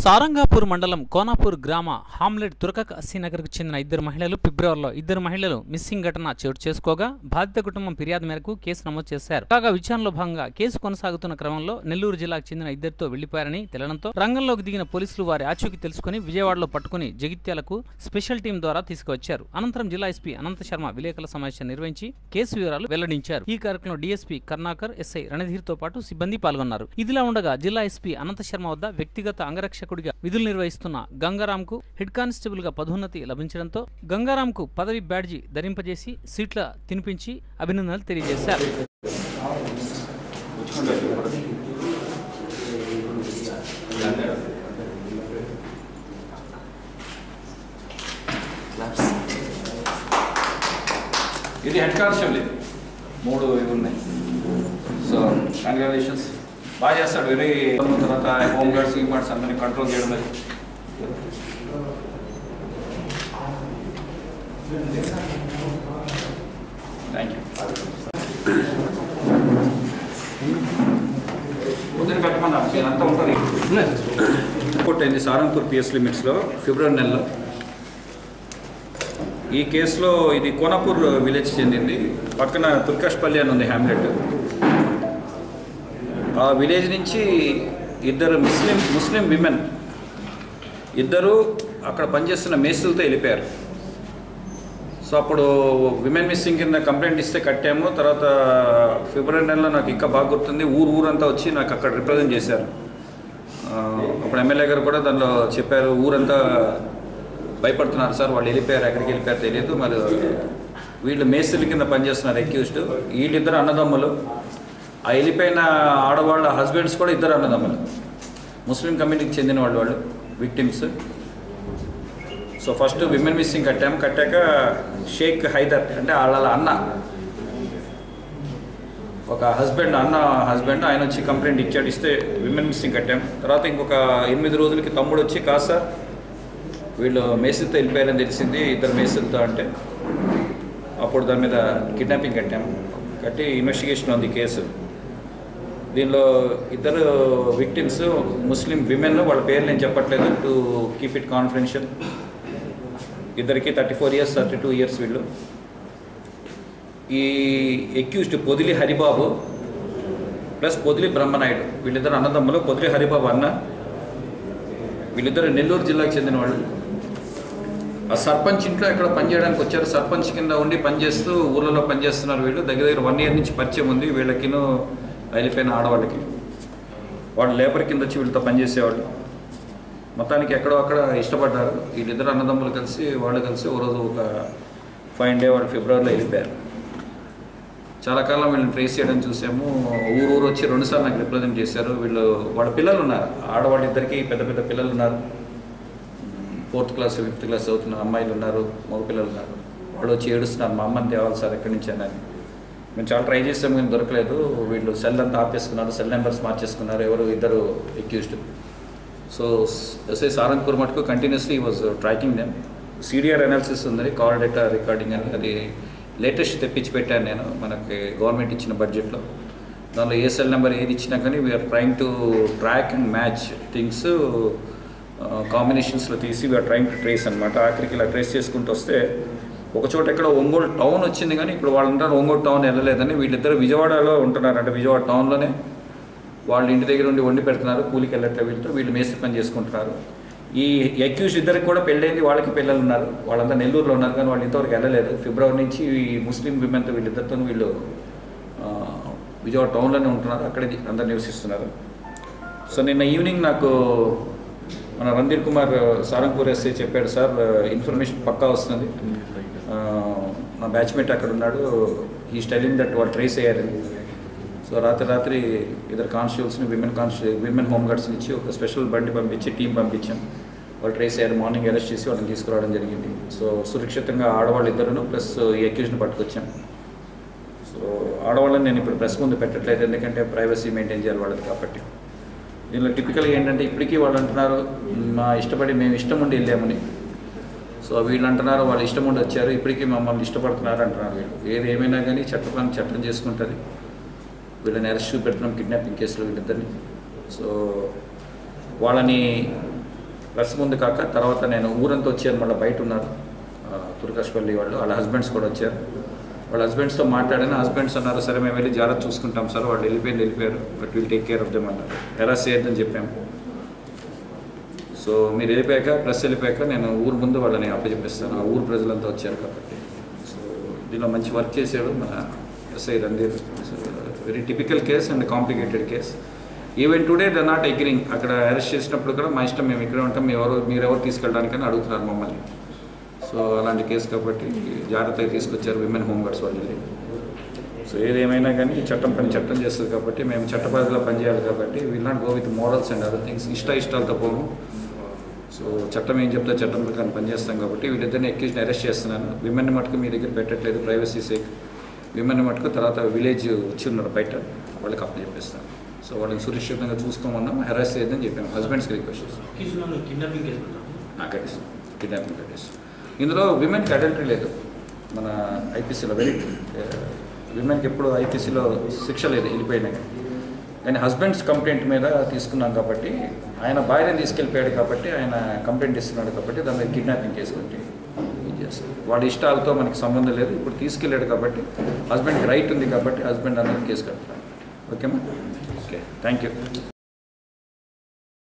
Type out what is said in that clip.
సారంగాపూర్ మండలం కోనాపూర్ గ్రామ హామ్లెట్ తురకక్ అస్సీనగర్కు చెందిన ఇద్దరు మహిళలు ఫిబ్రవరిలో ఇద్దరు మహిళలు మిస్సింగ్ ఘటన చోటు చేసుకోగా బాధిత కుటుంబం ఫిర్యాదు మేరకు కేసు నమోదు చేశారు. కాగా విచారణలో భాగంగా కేసు కొనసాగుతున్న క్రమంలో నెల్లూరు జిల్లాకు చెందిన ఇద్దరితో వెళ్లిపోయారని తెలడంతో రంగంలోకి దిగిన పోలీసులు వారి ఆచూకీ తెలుసుకుని విజయవాడలో పట్టుకుని జగిత్యాలకు స్పెషల్ టీం ద్వారా తీసుకువచ్చారు. అనంతరం జిల్లా ఎస్పీ అనంత శర్మ విలేకరుల సమావేశం నిర్వహించి కేసు వివరాలు వెల్లడించారు. ఈ కార్యక్రమంలో డీఎస్పీ కర్ణాకర్, ఎస్ఐ రణధీర్తో పాటు సిబ్బంది పాల్గొన్నారు. ఇదిలా ఉండగా జిల్లా ఎస్పీ అనంత శర్మ వద్ద వ్యక్తిగత అంగరక్షకుడిగా విధులు నిర్వహిస్తున్న గంగారాంకు హెడ్ కానిస్టేబుల్ గా పదోన్నతి లభించడంతో గంగారాంకు పదవి బ్యాడ్జి ధరింపజేసి సీట్ల తినిపించి అభినందనలు తెలియజేశారు. ఇది హెడ్ కానిస్టేబుల్, ఇది 3 ఇవి ఉన్నాయి. సో కంగ్రాచులేషన్స్, బాగా చేస్తాడు. వెరీ తర్వాత హోమ్ గార్డ్స్ ఈ గార్డ్స్ అందరినీ కంట్రోల్ చేయడం. Thank you. పొద్దున కట్టమన్నా అంతా ఉంటుంది. రిపోర్ట్ అయింది సారంగపూర్ పిఎస్ లిమిట్స్లో ఫిబ్రవరి నెలలో. ఈ కేసులో ఇది కోనాపూర్ విలేజ్ చెందింది. పక్కన తుర్కష్పల్లి అని ఉంది హ్యామ్లెట్. ఆ విలేజ్ నుంచి ఇద్దరు ముస్లిం విమెన్ ఇద్దరు అక్కడ పనిచేస్తున్న మేస్త్రులతో వెళ్ళిపోయారు. సో అప్పుడు విమెన్ మిస్సింగ్ కింద కంప్లైంట్ ఇస్తే కట్టాము. తర్వాత ఫిబ్రవరి నెలలో నాకు ఇంకా బాగా గుర్తుంది, ఊరంతా వచ్చి నాకు అక్కడ రిప్రజెంట్ చేశారు. అప్పుడు ఎమ్మెల్యే గారు కూడా దానిలో చెప్పారు, ఊరంతా భయపడుతున్నారు సార్, వాళ్ళు వెళ్ళిపోయారు, ఎక్కడికి వెళ్ళిపోయారు తెలియదు. మరి వీళ్ళు మేస్త్రుల కింద పనిచేస్తున్నారు అక్యూజ్డ్. వీళ్ళిద్దరు అన్నదమ్ములు. ఆ వెళ్ళిపోయిన ఆడవాళ్ళ హస్బెండ్స్ కూడా ఇద్దరు అన్నదమ్ములు, ముస్లిం కమ్యూనిటీకి చెందిన వాళ్ళు victims. So first women missing కట్టాము. కట్టాక షేక్ హైదర్ అంటే వాళ్ళ అన్న, ఒక హస్బెండ్ ఆయన వచ్చి కంప్లైంట్ ఇచ్చాడు. ఇస్తే విమెన్ మిస్సింగ్ కట్టాము. తర్వాత ఇంకొక 8 రోజులకి తమ్ముడు వచ్చి కాదు సార్ వీళ్ళు మేస్త్రితో వెళ్ళిపోయారని తెలిసింది, ఇద్దరు మేస్త్రులతో అంటే అప్పుడు దాని మీద కిడ్నాపింగ్ కట్టాము. కట్టి ఇన్వెస్టిగేషన్ ఉంది కేసు. దీనిలో ఇద్దరు విక్టిమ్స్ ముస్లిం విమెన్, వాళ్ళ పేర్లు నేను చెప్పట్లేదు టు కీప్ ఇట్ కాన్ఫిడెన్షియల్. ఇద్దరికి 34 years 32 years వీళ్ళు. ఈ అక్యూజ్డ్ పొదిలి హరిబాబు ప్లస్ పొదిలి బ్రహ్మనాయుడు, వీళ్ళిద్దరు అన్నదమ్ములు. పొదిలి హరిబాబు అన్న, వీళ్ళిద్దరు నెల్లూరు జిల్లాకు చెందిన వాళ్ళు. ఆ సర్పంచ్ ఇంట్లో ఎక్కడ పనిచేయడానికి వచ్చారు. సర్పంచ్ కింద ఉండి పనిచేస్తూ ఊళ్ళలో పనిచేస్తున్నారు వీళ్ళు. దగ్గర 1 year నుంచి పరిచయం ఉంది వీళ్ళకిను వెళ్ళిపోయిన ఆడవాళ్ళకి. వాళ్ళు లేబర్ కింద వచ్చి వీళ్ళతో పనిచేసేవాళ్ళు. మొత్తానికి ఎక్కడో అక్కడ ఇష్టపడ్డారు వీళ్ళిద్దరు అన్నదమ్ములు కలిసి, వాళ్ళు కలిసి ఓ రోజు ఒక 5 day వాళ్ళు ఫిబ్రవరిలో వెళ్ళిపోయారు. చాలా కాలం వీళ్ళని ట్రేస్ చేయడం చూసాము. ఊరు వచ్చి 2 సార్లు నాకు రిప్రజెంట్ చేశారు. వాళ్ళ పిల్లలు ఉన్నారు, ఆడవాళ్ళిద్దరికి పెద్ద పిల్లలు ఉన్నారు. 4th class 5th class చదువుతున్న అమ్మాయిలు ఉన్నారు, మగపిల్లలు ఉన్నారు. వాళ్ళు వచ్చి ఏడుస్తున్నారు, మా అమ్మని తేవాలి సార్ ఎక్కడి నుంచి అని. మేము చాలా ట్రై చేసాము కానీ దొరకలేదు. వీళ్ళు సెల్ అంతా ఆపేసుకున్నారు, సెల్ నెంబర్స్ మార్చేసుకున్నారు ఎవరు ఇద్దరు అక్యూజ్డ్. సో ఎస్ఐ సారంగపూర్ మటుకు continuously was tracking them. CDR analysis ఉంది, కాల్ డేటా రికార్డింగ్ అని, అది లేటెస్ట్ తెప్పించి పెట్టాను నేను మనకి గవర్నమెంట్ ఇచ్చిన బడ్జెట్లో. దానిలో ఏ సెల్ నెంబర్ ఏది ఇచ్చినా కానీ we are trying to track and match things, కాంబినేషన్స్లో తీసి వీఆర్ ట్రయింగ్ టు ట్రేస్ అనమాట. ఆఖరికి ఇలా ట్రేస్ చేసుకుంటూ వస్తే ఒక చోట ఎక్కడ ఒంగోలు టౌన్ వచ్చింది కానీ ఇప్పుడు వాళ్ళు ఉంటారు ఒంగోలు టౌన్ వెళ్ళలేదని. వీళ్ళిద్దరు విజయవాడలో ఉంటున్నారు, అంటే విజయవాడ టౌన్లోనే వాళ్ళు ఇంటి దగ్గర ఉండి వండి పెడుతున్నారు, కూలికి వెళ్ళట్లే వీళ్ళు మేస్త్రి పని చేసుకుంటున్నారు. ఈ అక్యూజ్ ఇద్దరికి కూడా పెళ్ళైంది, వాళ్ళకి పిల్లలు ఉన్నారు. వాళ్ళంతా నెల్లూరులో ఉన్నారు కానీ వాళ్ళు ఇంతవరకు వెళ్ళలేదు. ఫిబ్రవరి నుంచి ఈ ముస్లిం విమెన్తో వీళ్ళిద్దరితో వీళ్ళు విజయవాడ టౌన్లోనే ఉంటున్నారు, అక్కడే అందరు నివసిస్తున్నారు. సో నిన్న ఈవినింగ్ నాకు మన రణధీర్ కుమార్ సారంగపూర్ ఎస్ఐ చెప్పాడు, సార్ ఇన్ఫర్మేషన్ పక్కా వస్తుంది, నా బ్యాచ్మేట్ అక్కడ ఉన్నాడు, ఈ స్టైలింగ్ దట్ వాళ్ళు ట్రేస్ అయ్యారని. సో రాత్రి ఇద్దరు కానిస్టేబుల్స్ని విమెన్ హోమ్ గార్డ్స్ని ఇచ్చి ఒక స్పెషల్ బండి పంపించి టీం పంపించాం. వాళ్ళు ట్రేస్ అయ్యారు. మార్నింగ్ అరెస్ట్ చేసి వాళ్ళని తీసుకురావడం జరిగింది. సో సురక్షితంగా ఆడవాళ్ళు ఇద్దరును ప్లస్ ఈ అక్యూజ్ని పట్టుకొచ్చాం. సో ఆడవాళ్ళని నేను ఇప్పుడు ప్రెస్ ముందు పెట్టట్లేదు, ఎందుకంటే ప్రైవసీ మెయింటైన్ చేయాలి వాళ్ళది కాబట్టి. దీనిలో టిపికల్గా ఏంటంటే ఇప్పటికీ వాళ్ళు అంటున్నారు మేము ఇష్టం ఉండి వెళ్ళామని. సో వీళ్ళు అంటున్నారు వాళ్ళు ఇష్టం ఉండి వచ్చారు, ఇప్పటికీ మమ్మల్ని ఇష్టపడుతున్నారు అంటున్నారు వీళ్ళు. ఏది ఏమైనా కానీ చట్టం చేసుకుంటుంది. వీళ్ళని అరెస్ట్ పెడుతున్నాం కిడ్నాపింగ్ కేసులో వీళ్ళిద్దరిని. సో వాళ్ళని ప్రెస్ ముందు కాక తర్వాత నేను ఊరంతా వచ్చాను, మళ్ళీ బయట ఉన్నారు తుర్కష్పల్లి వాళ్ళు, వాళ్ళ హస్బెండ్స్ కూడా వచ్చారు. వాళ్ళ హస్బెండ్స్తో మాట్లాడాను. హస్బెండ్స్ అన్నారు సరే మేము వెళ్ళి జాగ్రత్త చూసుకుంటాం సార్, వాళ్ళు వెళ్ళిపోయారు, but will take care of them అన్నారు. హెరాస్ చేయొద్దని చెప్పాము. సో మీరు వెళ్ళిపోయాక, ప్రెస్ వెళ్ళిపోయాక నేను ఊరు ముందు వాళ్ళని అప్పచెప్పిస్తాను. ఆ ఊరు ప్రజలంతా వచ్చారు కాబట్టి. సో దీనిలో మంచి వర్క్ చేశాడు మన SI Randhir. Very typical case and complicated case. Even today they not agreeing. అక్కడ అరెస్ట్ చేసినప్పుడు కూడా మా ఇష్టం, మేము ఇక్కడే ఉంటాం, మీరెవరు తీసుకెళ్ళడానికని అడుగుతున్నారు మమ్మల్ని. సో అలాంటి కేసు కాబట్టి జాగ్రత్తగా తీసుకొచ్చారు విమెన్ హోంగార్డ్స్ వాళ్ళు. సో ఏదేమైనా కానీ చట్టం పని చట్టం చేస్తుంది కాబట్టి మేము చట్టపరిధిలో పనిచేయాలి కాబట్టి will not go with morals and other things. ఇష్టాలతో పోము. సో చట్టం ఏం చెప్తే చట్టం ప్రకారం పనిచేస్తాం కాబట్టి వీళ్ళిద్దరిని ఎక్కించి అరెస్ట్ చేస్తున్నాను. విమెన్ మటుకు మీ దగ్గర పెట్టట్లేదు, ప్రైవసీ సేక్. విమెన్ మటుకు తర్వాత విలేజ్ వచ్చి ఉన్నారు బయట, వాళ్ళకి అప్పు చెప్పిస్తాను. సో వాళ్ళని సురక్షితంగా చూసుకోమన్నాం, హెరాస్ చేయొద్దని చెప్పాము. హస్బెండ్స్కి రిక్వెస్ట్ చేస్తాం. Kidnapping case. ఇందులో విమెన్కి అడల్టరీ లేదు మన ఐపీసీలో. విమెన్కి ఎప్పుడు ఐపీసీలో శిక్ష లేదు, వెళ్ళిపోయినాయి. కానీ హస్బెండ్స్ కంప్లైంట్ మీద తీసుకున్నాం కాబట్టి, ఆయన భార్యను తీసుకెళ్ళిపోయాడు కాబట్టి, ఆయన కంప్లైంట్ ఇస్తున్నాడు కాబట్టి దాని మీద కిడ్నాపింగ్ కేసు కొట్టి ఇది చేస్తాం. వాడి ఇష్టాలతో మనకి సంబంధం లేదు. ఇప్పుడు తీసుకెళ్ళాడు కాబట్టి హస్బెండ్కి రైట్ ఉంది కాబట్టి హస్బెండ్ అనేది కేసు కడతాడు. ఓకేమా? Okay, thank you.